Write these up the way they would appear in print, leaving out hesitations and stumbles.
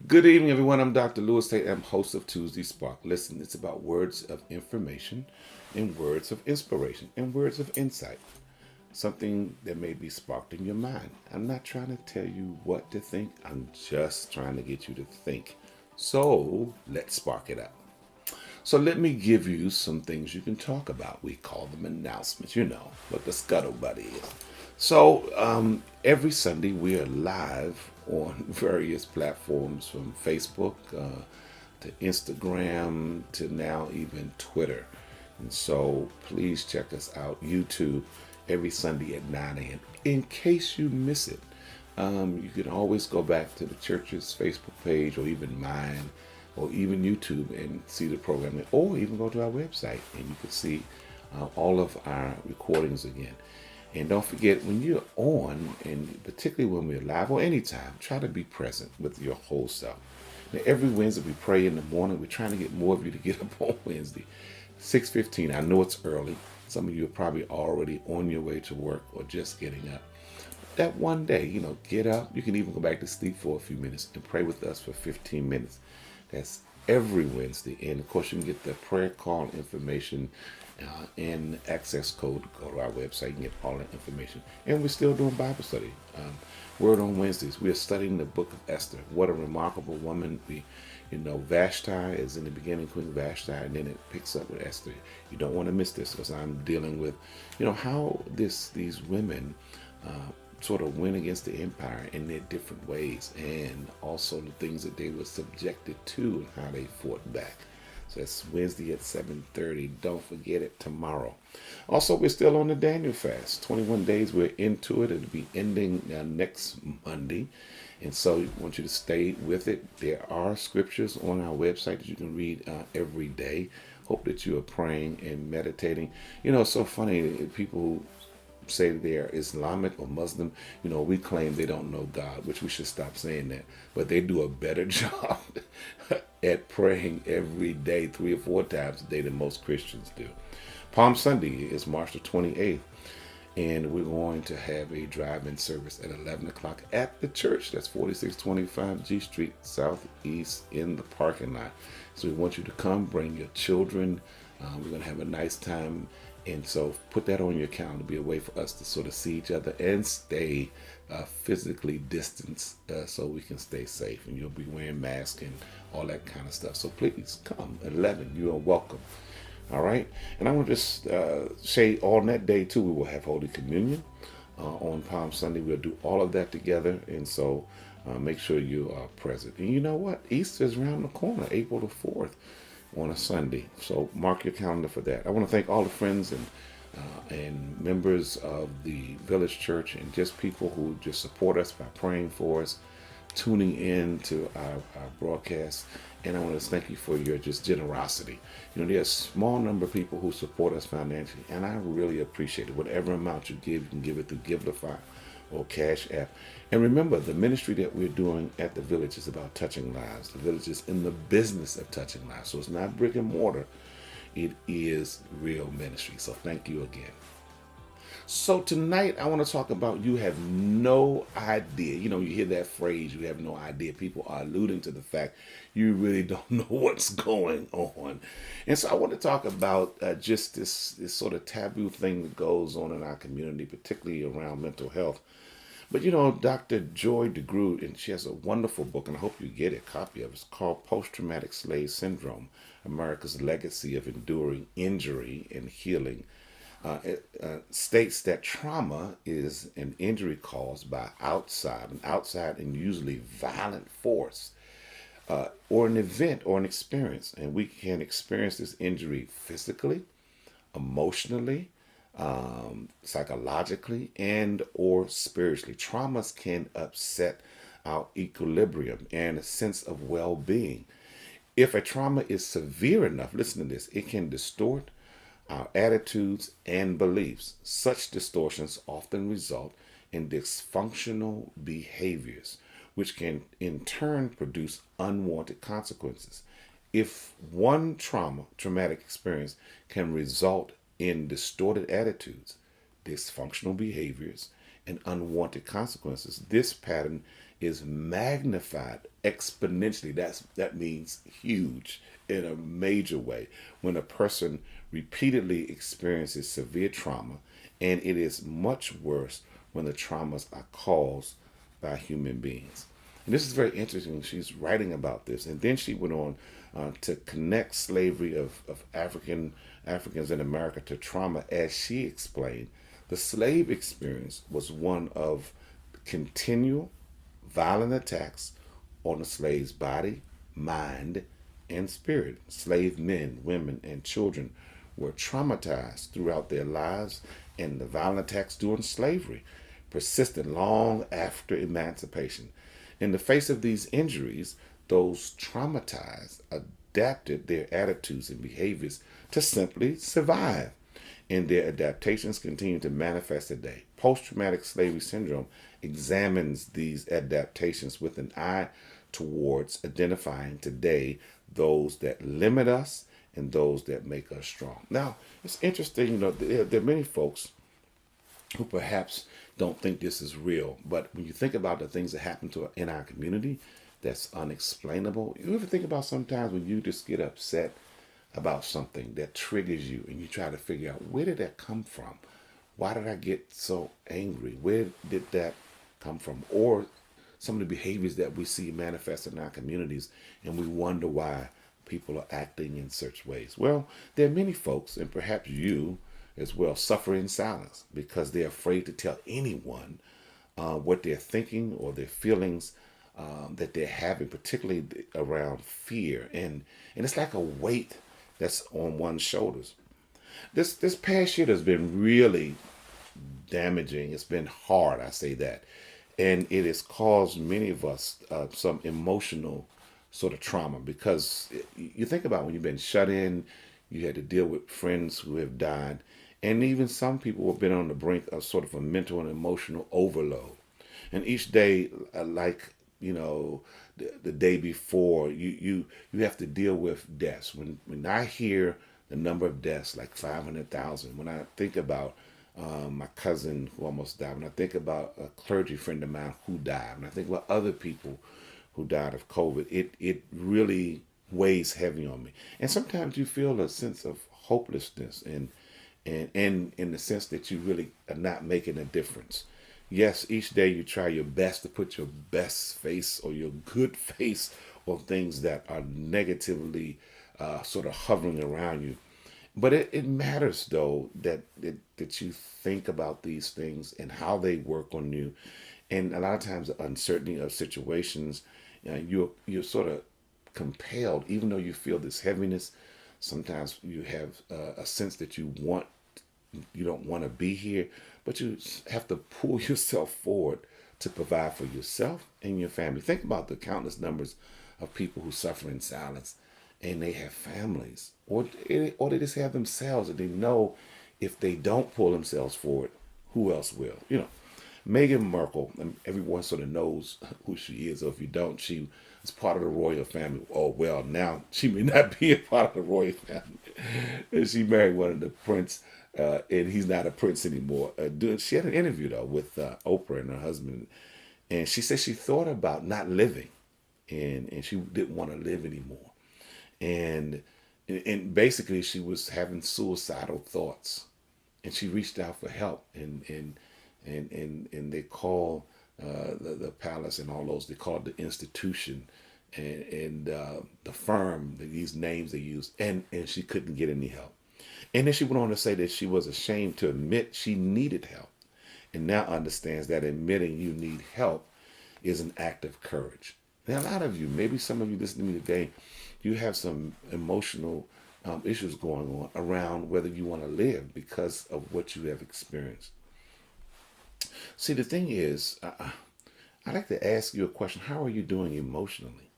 Good evening, everyone. I'm Dr. Lewis Tait. I'm host of Tuesday Spark. Listen, it's about words of information and words of inspiration and words of insight. Something that may be sparked in your mind. I'm not trying to tell you what to think. I'm just trying to get you to think. So let's spark it up. So let me give you some things you can talk about. We call them announcements, you know what the scuttlebutt is. So every Sunday we are live on various platforms from Facebook to Instagram to now even Twitter. And so please check us out, YouTube, every Sunday at 9 a.m. In case you miss it, you can always go back to the church's Facebook page or even mine or even YouTube and see the programming, or even go to our website and you can see all of our recordings again. And don't forget, when you're on, and particularly when we're live or anytime, try to be present with your whole self. Now, every Wednesday we pray in the morning. We're trying to get more of you to get up on Wednesday, 6:15. I know it's early. Some of you are probably already on your way to work or just getting up. That one day, get up. You can even go back to sleep for a few minutes and pray with us for 15 minutes. That's every Wednesday. And of course, you can get the prayer call information and access code. Go to our website and get all that information. And we're still doing Bible study. Word on Wednesdays. We're studying the book of Esther. What a remarkable woman. Vashti is in the beginning, Queen Vashti, and then it picks up with Esther. You don't want to miss this because I'm dealing with, how these women sort of went against the empire in their different ways, and also the things that they were subjected to and how they fought back. So that's Wednesday at 7:30. Don't forget it tomorrow. Also, we're still on the Daniel fast. 21 days. We're into it. It'll be ending next Monday. And so I want you to stay with it. There are scriptures on our website that you can read every day. Hope that you are praying and meditating. It's so funny. People who say they're Islamic or Muslim, we claim they don't know God, which we should stop saying that. But they do a better job at praying every day, 3 or 4 times a day than most Christians do. Palm Sunday is March the 28th. And we're going to have a drive-in service at 11 o'clock at the church. That's 4625 G Street Southeast in the parking lot. So we want you to come, bring your children. We're going to have a nice time. And so put that on your calendar. Be a way for us to sort of see each other and stay physically distanced so we can stay safe. And you'll be wearing masks and all that kind of stuff. So please come at 11. You are welcome. All right. And I want to just say on that day, too, we will have Holy Communion on Palm Sunday. We'll do all of that together. And so make sure you are present. And you know what? Easter is around the corner, April the 4th on a Sunday. So mark your calendar for that. I want to thank all the friends and members of the Village Church and just people who just support us by praying for us, tuning in to our broadcast. And I want to thank you for your just generosity. There's a small number of people who support us financially, and I really appreciate it. Whatever amount you give, you can give it through Givelify or Cash App. And remember, the ministry that we're doing at the Village is about touching lives. The Village is in the business of touching lives. So it's not brick and mortar. It is real ministry. So thank you again. So tonight I want to talk about you have no idea. You hear that phrase, you have no idea. People are alluding to the fact you really don't know what's going on. And so I want to talk about just this sort of taboo thing that goes on in our community, particularly around mental health. But Dr. Joy DeGroot, and she has a wonderful book, and I hope you get a copy of it. It's called Post-Traumatic Slave Syndrome, America's Legacy of Enduring Injury and Healing. It states that trauma is an injury caused by an outside and usually violent force, or an event or an experience. And we can experience this injury physically, emotionally, psychologically, and or spiritually. Traumas can upset our equilibrium and a sense of well-being. If a trauma is severe enough, listen to this, it can distort our attitudes and beliefs. Such distortions often result in dysfunctional behaviors, which can in turn produce unwanted consequences. If one traumatic experience can result in distorted attitudes, dysfunctional behaviors, and unwanted consequences. This pattern is magnified exponentially. That means huge in a major way when a person repeatedly experiences severe trauma, and it is much worse when the traumas are caused by human beings. And this is very interesting. She's writing about this, and then she went on to connect slavery of Africans in America to trauma. As she explained, the slave experience was one of continual violent attacks on the slave's body, mind, and spirit. Slave men, women, and children were traumatized throughout their lives, and the violent attacks during slavery persisted long after emancipation. In the face of these injuries, those traumatized adapted their attitudes and behaviors to simply survive, and their adaptations continue to manifest today. Post traumatic slavery syndrome examines these adaptations with an eye towards identifying today those that limit us and those that make us strong. Now, it's interesting, there are many folks who perhaps don't think this is real, but when you think about the things that happen in our community that's unexplainable, you ever think about sometimes when you just get upset about something that triggers you and you try to figure out, where did that come from? Why did I get so angry? Where did that come from? Or some of the behaviors that we see manifest in our communities, and we wonder why people are acting in such ways. Well, there are many folks, and perhaps you as well, suffer in silence because they're afraid to tell anyone what they're thinking or their feelings that they're having, particularly around fear. And it's like a weight that's on one's shoulders. This past year has been really damaging. It's been hard, I say that. And it has caused many of us some emotional sort of trauma, because you think about when you've been shut in, you had to deal with friends who have died, and even some people have been on the brink of sort of a mental and emotional overload. And each day, like, the day before, you have to deal with deaths. When I hear the number of deaths, like 500,000, when I think about my cousin who almost died, when I think about a clergy friend of mine who died, when I think about other people who died of COVID, it really weighs heavy on me. And sometimes you feel a sense of hopelessness and in the sense that you really are not making a difference. Yes, each day you try your best to put your best face or your good face on things that are negatively sort of hovering around you. But it matters, though, that you think about these things and how they work on you. And a lot of times the uncertainty of situations, you're sort of compelled, even though you feel this heaviness. Sometimes you have a sense that you don't want to be here, but you have to pull yourself forward to provide for yourself and your family. Think about the countless numbers of people who suffer in silence, and they have families, or they just have themselves, and they know if they don't pull themselves forward, who else will? Meghan Markle, and everyone sort of knows who she is, or if you don't, she is part of the royal family. Oh, well, now she may not be a part of the royal family. She married one of the prince, and he's not a prince anymore. She had an interview, though, with Oprah and her husband, and she said she thought about not living, and she didn't want to live anymore. And basically she was having suicidal thoughts, and she reached out for help, and they call the palace and all those, they called the institution and the firm, these names they used, and she couldn't get any help. And then she went on to say that she was ashamed to admit she needed help, and now understands that admitting you need help is an act of courage. Now, a lot of you, maybe some of you listening to me today, you have some emotional issues going on around whether you want to live because of what you have experienced. See, the thing is, I'd like to ask you a question. How are you doing emotionally?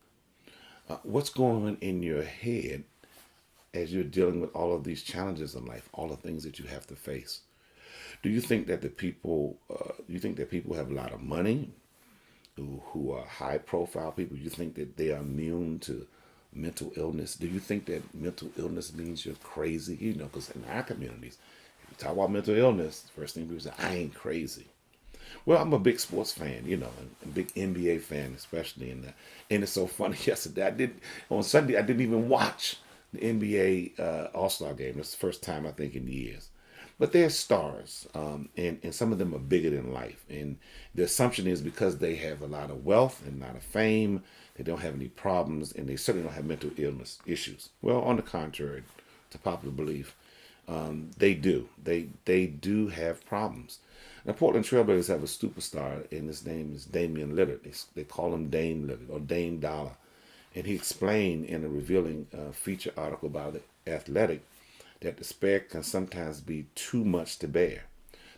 What's going on in your head as you're dealing with all of these challenges in life, all the things that you have to face? Do you think that people have a lot of money, who are high profile people? You think that they are immune to mental illness? Do you think that mental illness means you're crazy? Because in our communities, if you talk about mental illness, the first thing people say, I ain't crazy. Well, I'm a big sports fan, and a big NBA fan, especially. And it's so funny. Yesterday, on Sunday, I didn't even watch the NBA All Star game. It's the first time I think in years. But they're stars, and some of them are bigger than life. And the assumption is because they have a lot of wealth and a lot of fame, they don't have any problems, and they certainly don't have mental illness issues. Well, on the contrary, to popular belief, they do. They do have problems. Now, Portland Trailblazers have a superstar, and his name is Damian Lillard. They call him Dame Lillard or Dame Dollar. And he explained in a revealing feature article by The Athletic that despair can sometimes be too much to bear.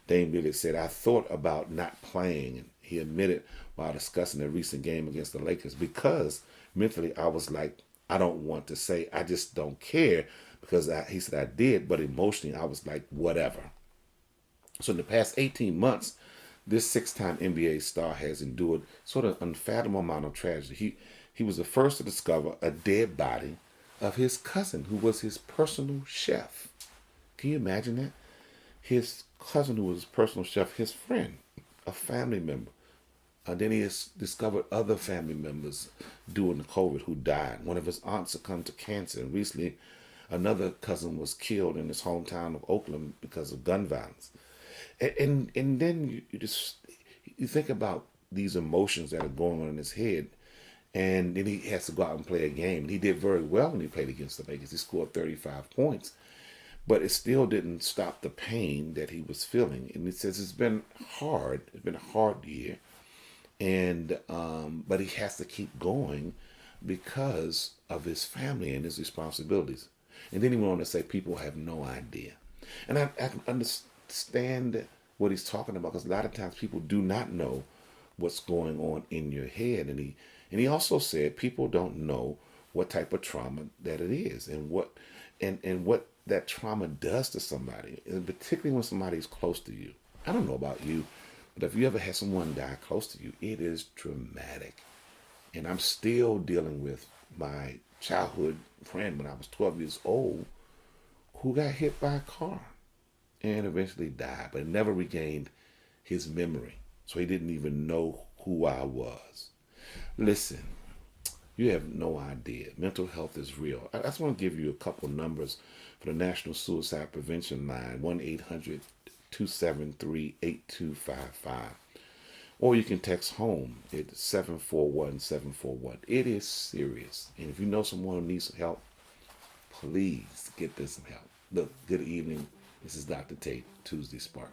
Dame Lillard said, I thought about not playing, and he admitted while discussing a recent game against the Lakers, because mentally I was like, I don't want to say, I just don't care, because he said I did, but emotionally I was like, whatever. So in the past 18 months, this six-time NBA star has endured sort of unfathomable amount of tragedy. He was the first to discover a dead body of his cousin, who was his personal chef. Can you imagine that? His cousin, who was his personal chef, his friend, a family member. Then he has discovered other family members during the COVID who died. One of his aunts succumbed to cancer, and recently another cousin was killed in his hometown of Oakland because of gun violence. And then you think about these emotions that are going on in his head, and then he has to go out and play a game. And he did very well when he played against the Lakers. He scored 35 points, but it still didn't stop the pain that he was feeling. And he says it's been hard. It's been a hard year, and but he has to keep going because of his family and his responsibilities. And then he went on to say people have no idea, and I can understand what he's talking about, because a lot of times people do not know what's going on in your head. And he also said people don't know what type of trauma that it is, and what that trauma does to somebody, and particularly when somebody's close to you. I don't know about you, but if you ever had someone die close to you, it is traumatic. And I'm still dealing with my childhood friend when I was 12 years old, who got hit by a car and eventually died, but never regained his memory. So he didn't even know who I was. Listen, you have no idea. Mental health is real. I just want to give you a couple numbers for the National Suicide Prevention Line, 1-800-273-8255. Or you can text HOME. It's 741-741. It is serious. And if you know someone who needs help, please get them some help. Look, good evening. This is Dr. Tait, Tuesday Spark.